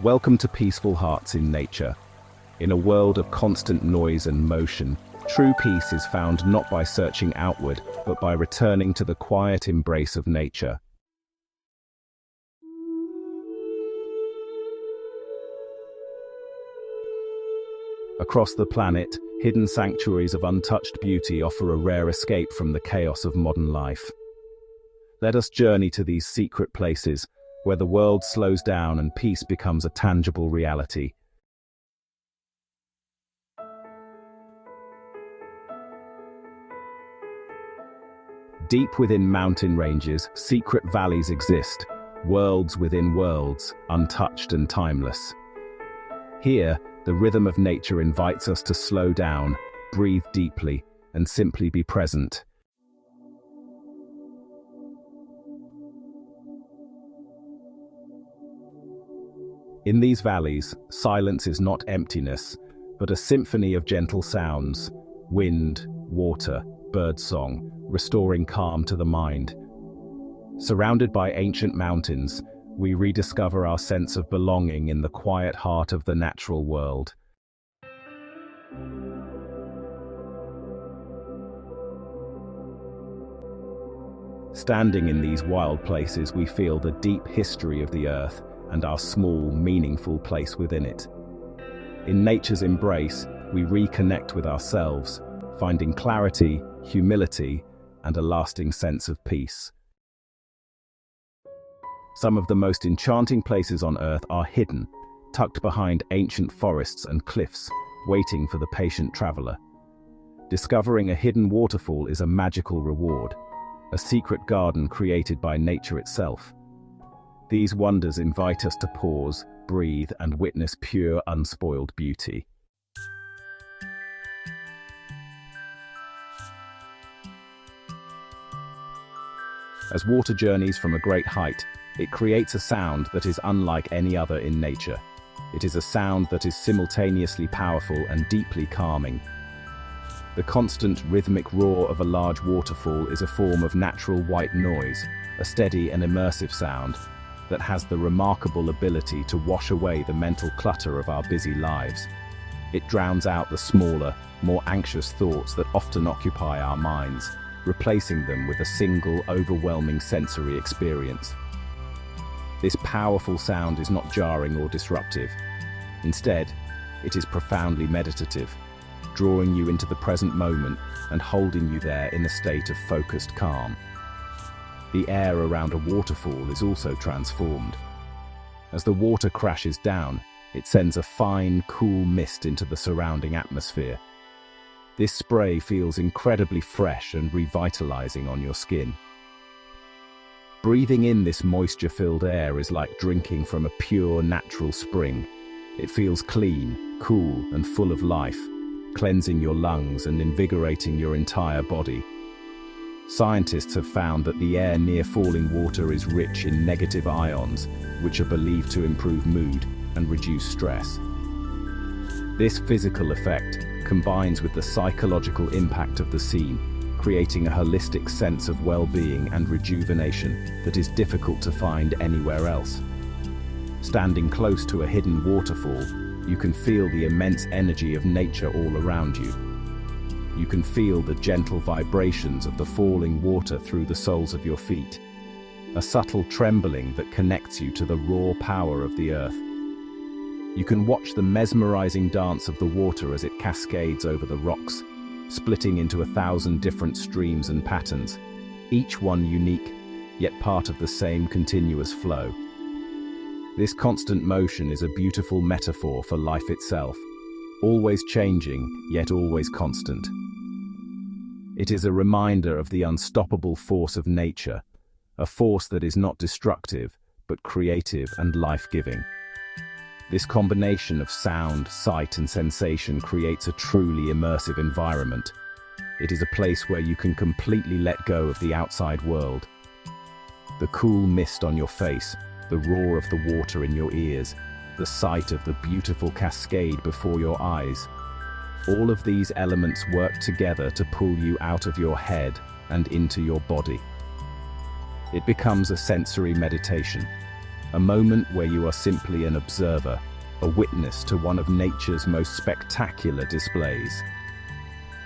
Welcome to Peaceful Hearts in Nature. In a world of constant noise and motion, true peace is found not by searching outward, but by returning to the quiet embrace of nature. Across the planet, hidden sanctuaries of untouched beauty offer a rare escape from the chaos of modern life. Let us journey to these secret places, where the world slows down and peace becomes a tangible reality. Deep within mountain ranges, secret valleys exist, worlds within worlds, untouched and timeless. Here, the rhythm of nature invites us to slow down, breathe deeply, and simply be present. In these valleys, silence is not emptiness, but a symphony of gentle sounds: wind, water, birdsong, restoring calm to the mind. Surrounded by ancient mountains, we rediscover our sense of belonging in the quiet heart of the natural world. Standing in these wild places, we feel the deep history of the earth and our small, meaningful place within it. In nature's embrace, we reconnect with ourselves, finding clarity, humility, and a lasting sense of peace. Some of the most enchanting places on Earth are hidden, tucked behind ancient forests and cliffs, waiting for the patient traveler. Discovering a hidden waterfall is a magical reward, a secret garden created by nature itself. These wonders invite us to pause, breathe, and witness pure, unspoiled beauty. As water journeys from a great height, it creates a sound that is unlike any other in nature. It is a sound that is simultaneously powerful and deeply calming. The constant rhythmic roar of a large waterfall is a form of natural white noise, a steady and immersive sound that has the remarkable ability to wash away the mental clutter of our busy lives. It drowns out the smaller, more anxious thoughts that often occupy our minds, replacing them with a single, overwhelming sensory experience. This powerful sound is not jarring or disruptive. Instead, it is profoundly meditative, drawing you into the present moment and holding you there in a state of focused calm. The air around a waterfall is also transformed. As the water crashes down, it sends a fine, cool mist into the surrounding atmosphere. This spray feels incredibly fresh and revitalizing on your skin. Breathing in this moisture-filled air is like drinking from a pure, natural spring. It feels clean, cool, and full of life, cleansing your lungs and invigorating your entire body. Scientists have found that the air near falling water is rich in negative ions, which are believed to improve mood and reduce stress. This physical effect combines with the psychological impact of the scene, creating a holistic sense of well-being and rejuvenation that is difficult to find anywhere else. Standing close to a hidden waterfall, you can feel the immense energy of nature all around you. You can feel the gentle vibrations of the falling water through the soles of your feet, a subtle trembling that connects you to the raw power of the earth. You can watch the mesmerizing dance of the water as it cascades over the rocks, splitting into 1,000 different streams and patterns, each one unique, yet part of the same continuous flow. This constant motion is a beautiful metaphor for life itself, always changing, yet always constant. It is a reminder of the unstoppable force of nature, a force that is not destructive, but creative and life-giving. This combination of sound, sight, and sensation creates a truly immersive environment. It is a place where you can completely let go of the outside world. The cool mist on your face, the roar of the water in your ears, the sight of the beautiful cascade before your eyes. All of these elements work together to pull you out of your head and into your body. It becomes a sensory meditation, a moment where you are simply an observer, a witness to one of nature's most spectacular displays.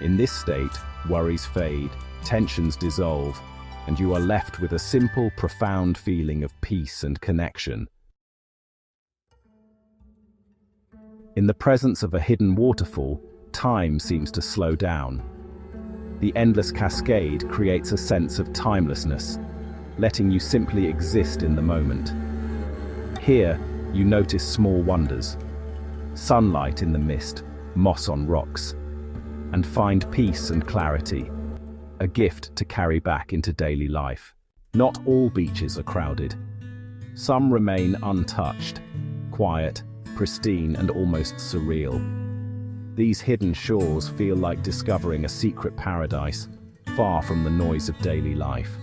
In this state, worries fade, tensions dissolve, and you are left with a simple, profound feeling of peace and connection. In the presence of a hidden waterfall, time seems to slow down. The endless cascade creates a sense of timelessness, letting you simply exist in the moment. Here, you notice small wonders: sunlight in the mist, moss on rocks, and find peace and clarity, a gift to carry back into daily life. Not all beaches are crowded. Some remain untouched, quiet, pristine, and almost surreal. These hidden shores feel like discovering a secret paradise, far from the noise of daily life.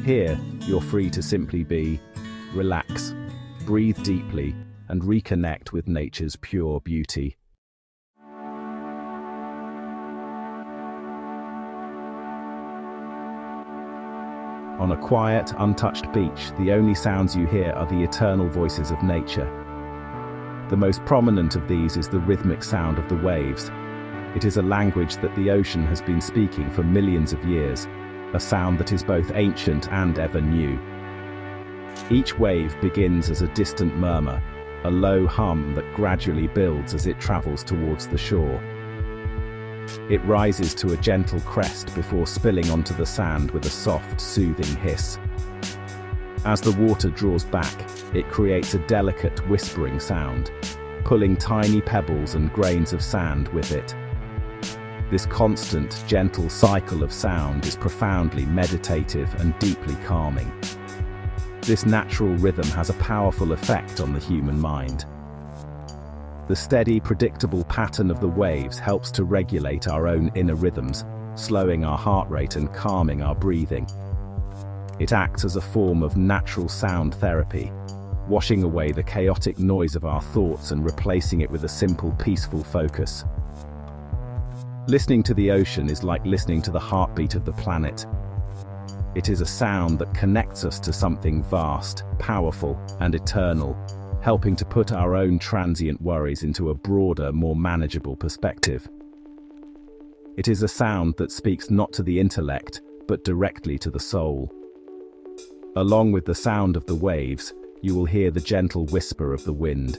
Here, you're free to simply be, relax, breathe deeply, and reconnect with nature's pure beauty. On a quiet, untouched beach, the only sounds you hear are the eternal voices of nature. The most prominent of these is the rhythmic sound of the waves. It is a language that the ocean has been speaking for millions of years, a sound that is both ancient and ever new. Each wave begins as a distant murmur, a low hum that gradually builds as it travels towards the shore. It rises to a gentle crest before spilling onto the sand with a soft, soothing hiss. As the water draws back, it creates a delicate, whispering sound, pulling tiny pebbles and grains of sand with it. This constant, gentle cycle of sound is profoundly meditative and deeply calming. This natural rhythm has a powerful effect on the human mind. The steady, predictable pattern of the waves helps to regulate our own inner rhythms, slowing our heart rate and calming our breathing. It acts as a form of natural sound therapy, washing away the chaotic noise of our thoughts and replacing it with a simple, peaceful focus. Listening to the ocean is like listening to the heartbeat of the planet. It is a sound that connects us to something vast, powerful, and eternal, helping to put our own transient worries into a broader, more manageable perspective. It is a sound that speaks not to the intellect, but directly to the soul. Along with the sound of the waves, you will hear the gentle whisper of the wind.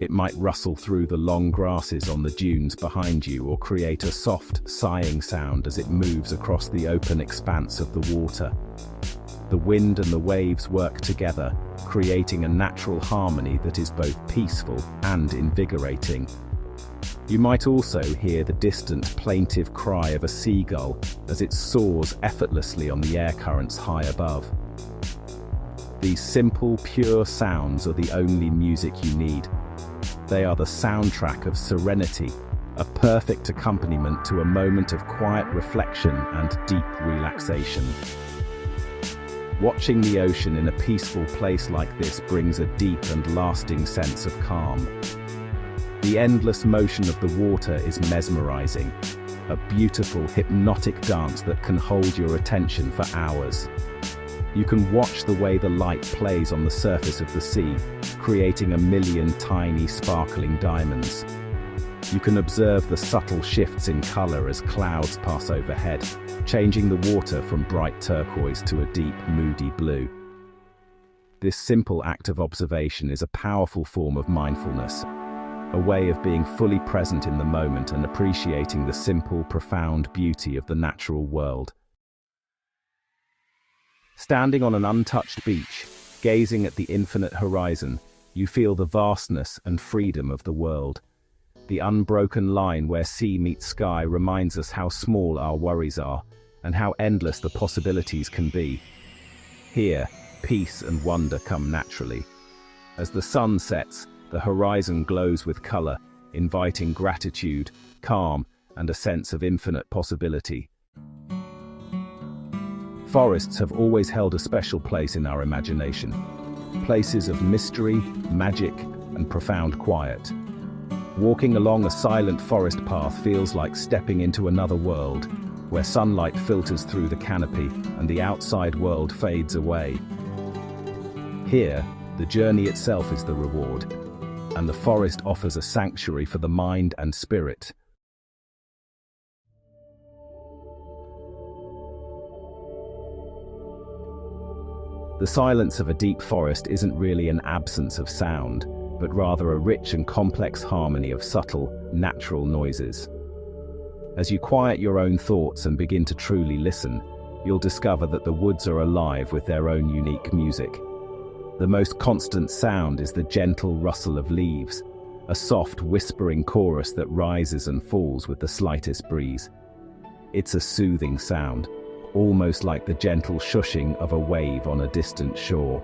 It might rustle through the long grasses on the dunes behind you or create a soft, sighing sound as it moves across the open expanse of the water. The wind and the waves work together, creating a natural harmony that is both peaceful and invigorating. You might also hear the distant, plaintive cry of a seagull as it soars effortlessly on the air currents high above. These simple, pure sounds are the only music you need. They are the soundtrack of serenity, a perfect accompaniment to a moment of quiet reflection and deep relaxation. Watching the ocean in a peaceful place like this brings a deep and lasting sense of calm. The endless motion of the water is mesmerizing, a beautiful, hypnotic dance that can hold your attention for hours. You can watch the way the light plays on the surface of the sea, creating a million tiny, sparkling diamonds. You can observe the subtle shifts in color as clouds pass overhead, changing the water from bright turquoise to a deep, moody blue. This simple act of observation is a powerful form of mindfulness, a way of being fully present in the moment and appreciating the simple, profound beauty of the natural world. Standing on an untouched beach, gazing at the infinite horizon, you feel the vastness and freedom of the world. The unbroken line where sea meets sky reminds us how small our worries are and how endless the possibilities can be. Here, peace and wonder come naturally. As the sun sets, the horizon glows with color, inviting gratitude, calm, and a sense of infinite possibility. Forests have always held a special place in our imagination, places of mystery, magic, and profound quiet. Walking along a silent forest path feels like stepping into another world, where sunlight filters through the canopy and the outside world fades away. Here, the journey itself is the reward, and the forest offers a sanctuary for the mind and spirit. The silence of a deep forest isn't really an absence of sound, but rather a rich and complex harmony of subtle, natural noises. As you quiet your own thoughts and begin to truly listen, you'll discover that the woods are alive with their own unique music. The most constant sound is the gentle rustle of leaves, a soft, whispering chorus that rises and falls with the slightest breeze. It's a soothing sound, almost like the gentle shushing of a wave on a distant shore.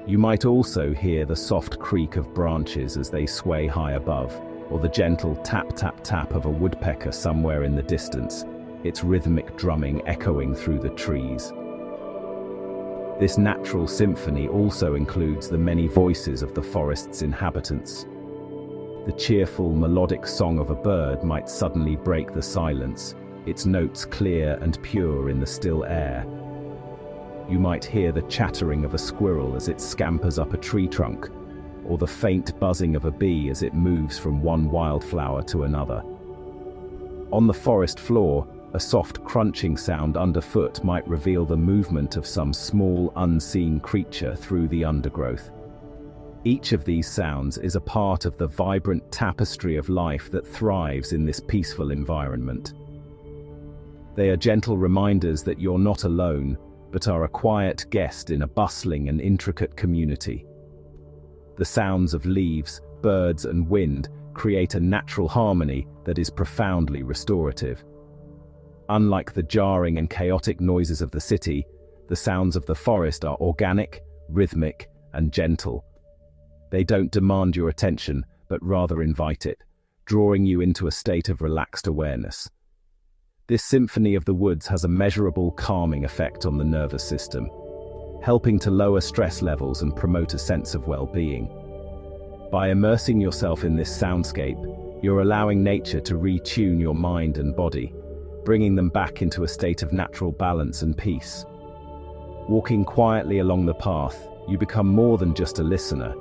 You might also hear the soft creak of branches as they sway high above, or the gentle tap-tap-tap of a woodpecker somewhere in the distance, its rhythmic drumming echoing through the trees. This natural symphony also includes the many voices of the forest's inhabitants. The cheerful, melodic song of a bird might suddenly break the silence, its notes clear and pure in the still air. You might hear the chattering of a squirrel as it scampers up a tree trunk, or the faint buzzing of a bee as it moves from one wildflower to another. On the forest floor, a soft crunching sound underfoot might reveal the movement of some small, unseen creature through the undergrowth. Each of these sounds is a part of the vibrant tapestry of life that thrives in this peaceful environment. They are gentle reminders that you're not alone, but are a quiet guest in a bustling and intricate community. The sounds of leaves, birds, and wind create a natural harmony that is profoundly restorative. Unlike the jarring and chaotic noises of the city, the sounds of the forest are organic, rhythmic, and gentle. They don't demand your attention, but rather invite it, drawing you into a state of relaxed awareness. This symphony of the woods has a measurable calming effect on the nervous system, helping to lower stress levels and promote a sense of well-being. By immersing yourself in this soundscape, you're allowing nature to retune your mind and body, bringing them back into a state of natural balance and peace. Walking quietly along the path, you become more than just a listener.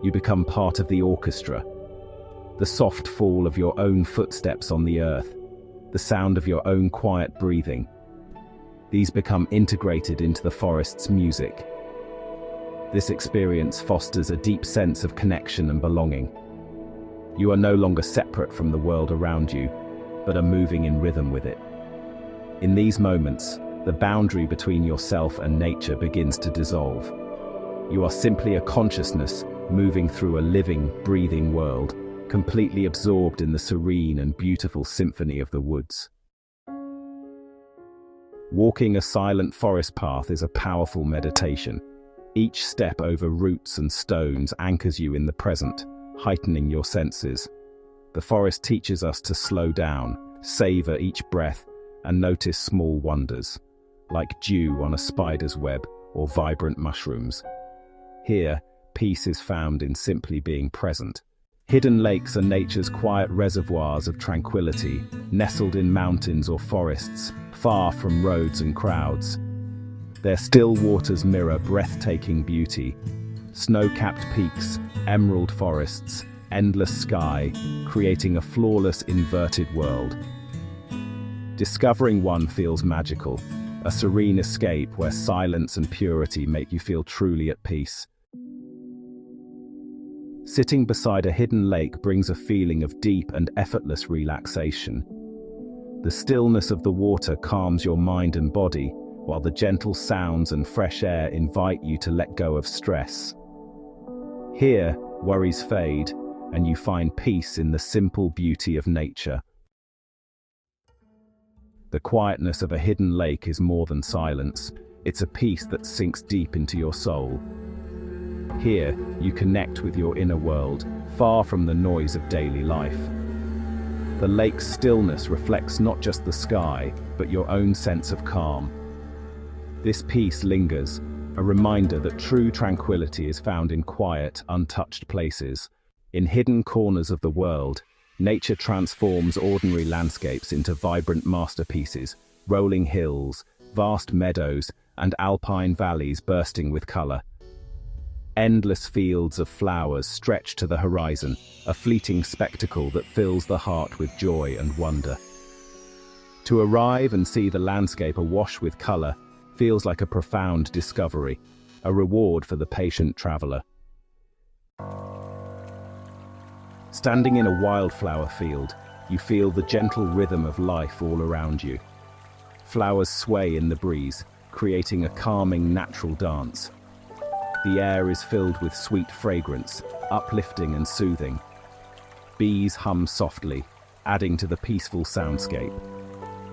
You become part of the orchestra. The soft fall of your own footsteps on the earth, the sound of your own quiet breathing. These become integrated into the forest's music. This experience fosters a deep sense of connection and belonging. You are no longer separate from the world around you, but are moving in rhythm with it. In these moments, the boundary between yourself and nature begins to dissolve. You are simply a consciousness moving through a living, breathing world, completely absorbed in the serene and beautiful symphony of the woods. Walking a silent forest path is a powerful meditation. Each step over roots and stones anchors you in the present, heightening your senses. The forest teaches us to slow down, savor each breath, and notice small wonders, like dew on a spider's web or vibrant mushrooms. Here, peace is found in simply being present. Hidden lakes are nature's quiet reservoirs of tranquility, nestled in mountains or forests, far from roads and crowds. Their still waters mirror breathtaking beauty. Snow-capped peaks, emerald forests, endless sky, creating a flawless inverted world. Discovering one feels magical, a serene escape where silence and purity make you feel truly at peace. Sitting beside a hidden lake brings a feeling of deep and effortless relaxation. The stillness of the water calms your mind and body, while the gentle sounds and fresh air invite you to let go of stress. Here, worries fade, and you find peace in the simple beauty of nature. The quietness of a hidden lake is more than silence. It's a peace that sinks deep into your soul. Here, you connect with your inner world, far from the noise of daily life. The lake's stillness reflects not just the sky, but your own sense of calm. This peace lingers, a reminder that true tranquility is found in quiet, untouched places. In hidden corners of the world, Nature transforms ordinary landscapes into vibrant masterpieces, rolling hills, vast meadows, and alpine valleys bursting with color. Endless fields of flowers stretch to the horizon, a fleeting spectacle that fills the heart with joy and wonder. To arrive and see the landscape awash with color feels like a profound discovery, a reward for the patient traveler. Standing in a wildflower field, you feel the gentle rhythm of life all around you. Flowers sway in the breeze, creating a calming natural dance. The air is filled with sweet fragrance, uplifting and soothing. Bees hum softly, adding to the peaceful soundscape.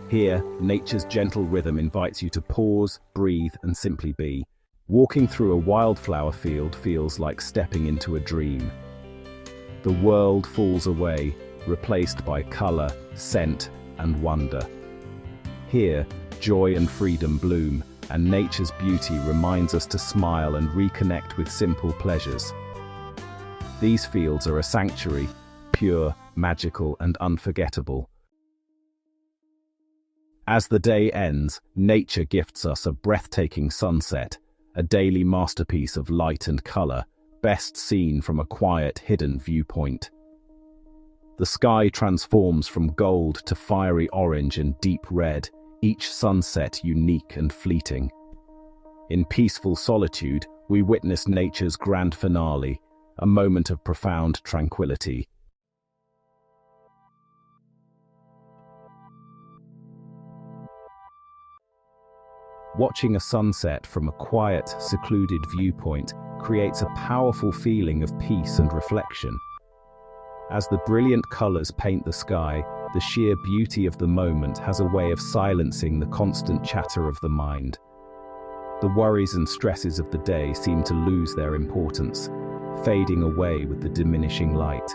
Here, nature's gentle rhythm invites you to pause, breathe, and simply be. Walking through a wildflower field feels like stepping into a dream. The world falls away, replaced by color, scent, and wonder. Here, joy and freedom bloom, and nature's beauty reminds us to smile and reconnect with simple pleasures. These fields are a sanctuary, pure, magical, and unforgettable. As the day ends, nature gifts us a breathtaking sunset, a daily masterpiece of light and color, best seen from a quiet, hidden viewpoint. The sky transforms from gold to fiery orange and deep red, each sunset unique and fleeting. In peaceful solitude, we witness nature's grand finale, a moment of profound tranquility. Watching a sunset from a quiet, secluded viewpoint creates a powerful feeling of peace and reflection. As the brilliant colors paint the sky, the sheer beauty of the moment has a way of silencing the constant chatter of the mind. The worries and stresses of the day seem to lose their importance, fading away with the diminishing light.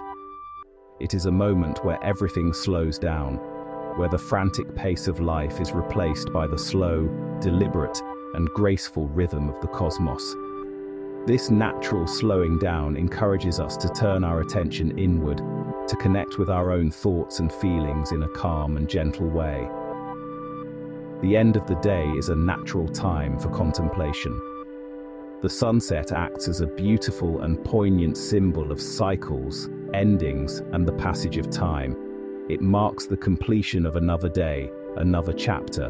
It is a moment where everything slows down, where the frantic pace of life is replaced by the slow, deliberate, and graceful rhythm of the cosmos. This natural slowing down encourages us to turn our attention inward, to connect with our own thoughts and feelings in a calm and gentle way. The end of the day is a natural time for contemplation. The sunset acts as a beautiful and poignant symbol of cycles, endings, and the passage of time. It marks the completion of another day, another chapter.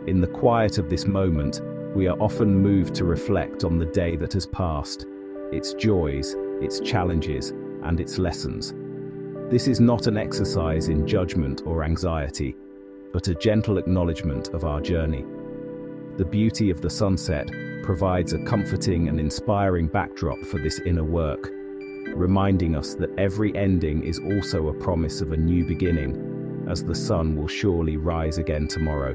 In the quiet of this moment, we are often moved to reflect on the day that has passed, its joys, its challenges, and its lessons. This is not an exercise in judgment or anxiety, but a gentle acknowledgement of our journey. The beauty of the sunset provides a comforting and inspiring backdrop for this inner work, reminding us that every ending is also a promise of a new beginning, as the sun will surely rise again tomorrow.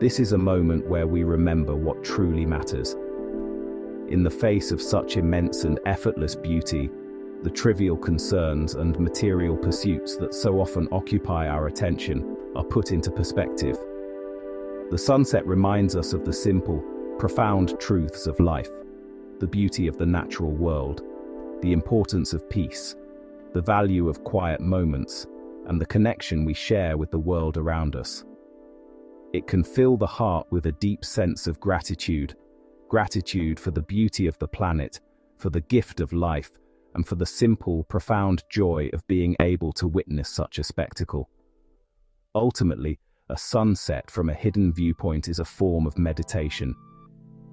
This is a moment where we remember what truly matters. In the face of such immense and effortless beauty, the trivial concerns and material pursuits that so often occupy our attention are put into perspective. The sunset reminds us of the simple, profound truths of life, the beauty of the natural world, the importance of peace, the value of quiet moments, and the connection we share with the world around us. It can fill the heart with a deep sense of gratitude for the beauty of the planet, for the gift of life, and for the simple, profound joy of being able to witness such a spectacle. Ultimately, a sunset from a hidden viewpoint is a form of meditation.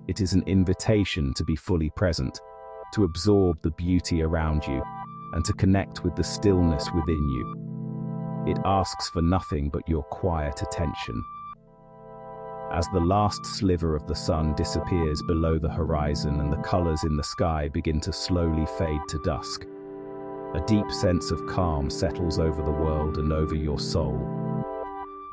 It is an invitation to be fully present, to absorb the beauty around you, and to connect with the stillness within you. It asks for nothing but your quiet attention. As the last sliver of the sun disappears below the horizon and the colors in the sky begin to slowly fade to dusk, a deep sense of calm settles over the world and over your soul.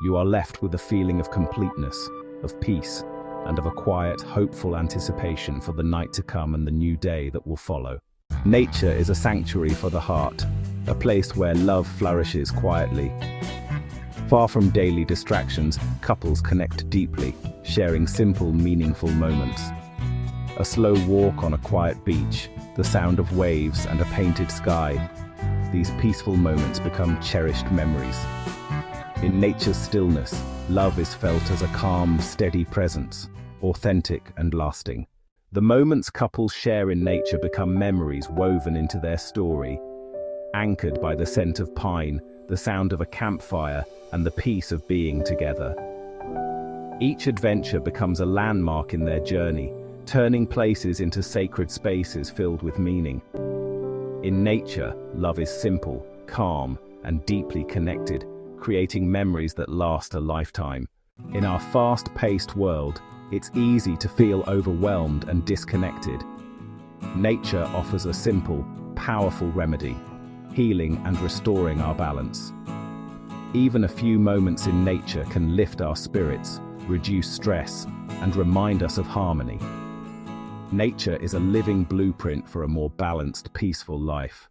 You are left with a feeling of completeness, of peace, and of a quiet, hopeful anticipation for the night to come and the new day that will follow. Nature is a sanctuary for the heart, a place where love flourishes quietly. Far from daily distractions, couples connect deeply, sharing simple, meaningful moments. A slow walk on a quiet beach, the sound of waves and a painted sky. these peaceful moments become cherished memories. In nature's stillness, love is felt as a calm, steady presence, authentic and lasting. The moments couples share in nature become memories woven into their story, anchored by the scent of pine, the sound of a campfire, and the peace of being together. Each adventure becomes a landmark in their journey, turning places into sacred spaces filled with meaning. In nature, love is simple, calm, and deeply connected, creating memories that last a lifetime. In our fast-paced world, it's easy to feel overwhelmed and disconnected. Nature offers a simple, powerful remedy, healing and restoring our balance. Even a few moments in nature can lift our spirits, reduce stress, and remind us of harmony. Nature is a living blueprint for a more balanced, peaceful life.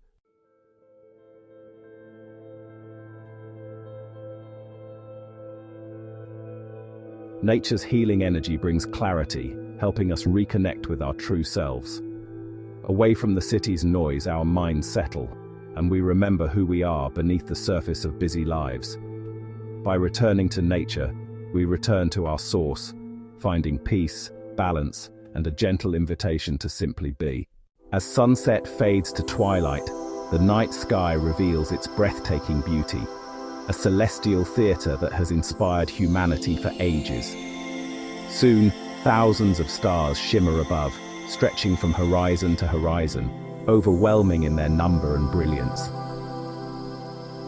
Nature's healing energy brings clarity, helping us reconnect with our true selves. Away from the city's noise, our minds settle, and we remember who we are beneath the surface of busy lives. By returning to nature, we return to our source, finding peace, balance, and a gentle invitation to simply be. As sunset fades to twilight, the night sky reveals its breathtaking beauty, a celestial theater that has inspired humanity for ages. Soon, thousands of stars shimmer above, stretching from horizon to horizon, overwhelming in their number and brilliance.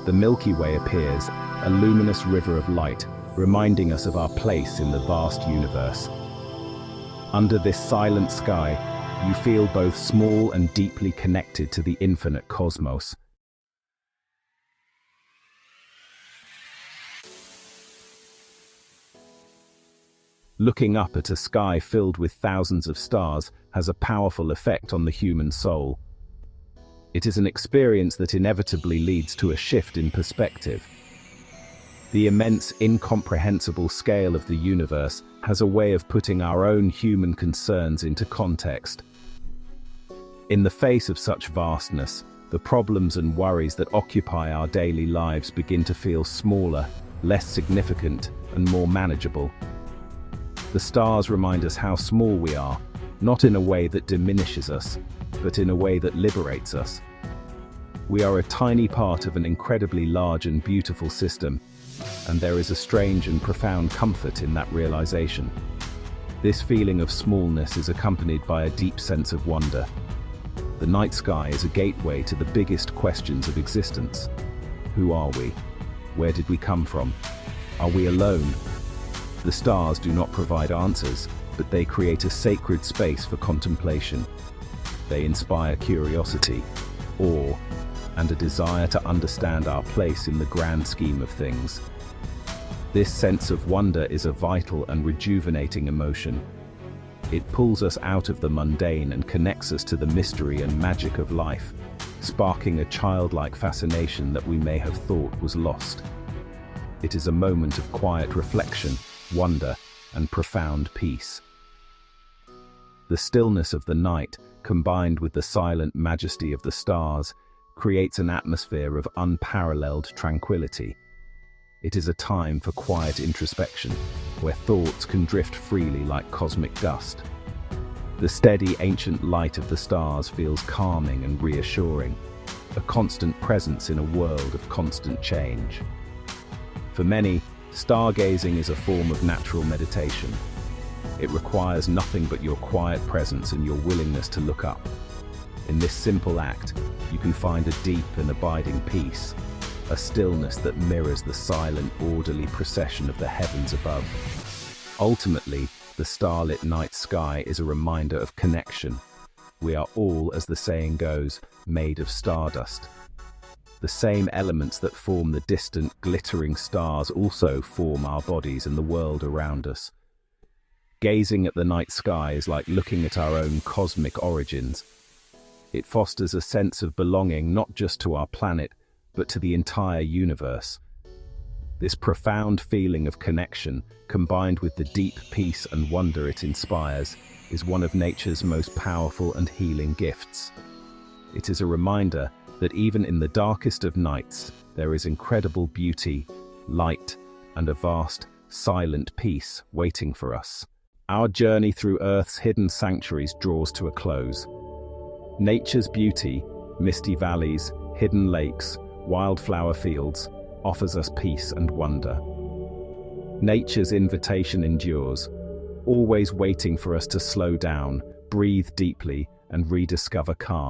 The Milky Way appears, a luminous river of light, reminding us of our place in the vast universe. Under this silent sky, you feel both small and deeply connected to the infinite cosmos. Looking up at a sky filled with thousands of stars has a powerful effect on the human soul. It is an experience that inevitably leads to a shift in perspective. The immense, incomprehensible scale of the universe has a way of putting our own human concerns into context. In the face of such vastness, the problems and worries that occupy our daily lives begin to feel smaller, less significant, and more manageable. The stars remind us how small we are, not in a way that diminishes us, but in a way that liberates us. We are a tiny part of an incredibly large and beautiful system, and there is a strange and profound comfort in that realization. This feeling of smallness is accompanied by a deep sense of wonder. The night sky is a gateway to the biggest questions of existence. Who are we? Where did we come from? Are we alone? The stars do not provide answers, but they create a sacred space for contemplation. They inspire curiosity, awe, and a desire to understand our place in the grand scheme of things. This sense of wonder is a vital and rejuvenating emotion. It pulls us out of the mundane and connects us to the mystery and magic of life, sparking a childlike fascination that we may have thought was lost. It is a moment of quiet reflection, wonder, and profound peace. The stillness of the night, combined with the silent majesty of the stars, creates an atmosphere of unparalleled tranquility. It is a time for quiet introspection, where thoughts can drift freely like cosmic dust. The steady, ancient light of the stars feels calming and reassuring, a constant presence in a world of constant change. For many, stargazing is a form of natural meditation. It requires nothing but your quiet presence and your willingness to look up. In this simple act, you can find a deep and abiding peace, a stillness that mirrors the silent, orderly procession of the heavens above. Ultimately, the starlit night sky is a reminder of connection. We are all, as the saying goes, made of stardust. The same elements that form the distant, glittering stars also form our bodies and the world around us. Gazing at the night sky is like looking at our own cosmic origins. It fosters a sense of belonging not just to our planet, but to the entire universe. This profound feeling of connection, combined with the deep peace and wonder it inspires, is one of nature's most powerful and healing gifts. It is a reminder that even in the darkest of nights, there is incredible beauty, light, and a vast, silent peace waiting for us. Our journey through Earth's hidden sanctuaries draws to a close. Nature's beauty, misty valleys, hidden lakes, wildflower fields, offers us peace and wonder. Nature's invitation endures, always waiting for us to slow down, breathe deeply, and rediscover calm.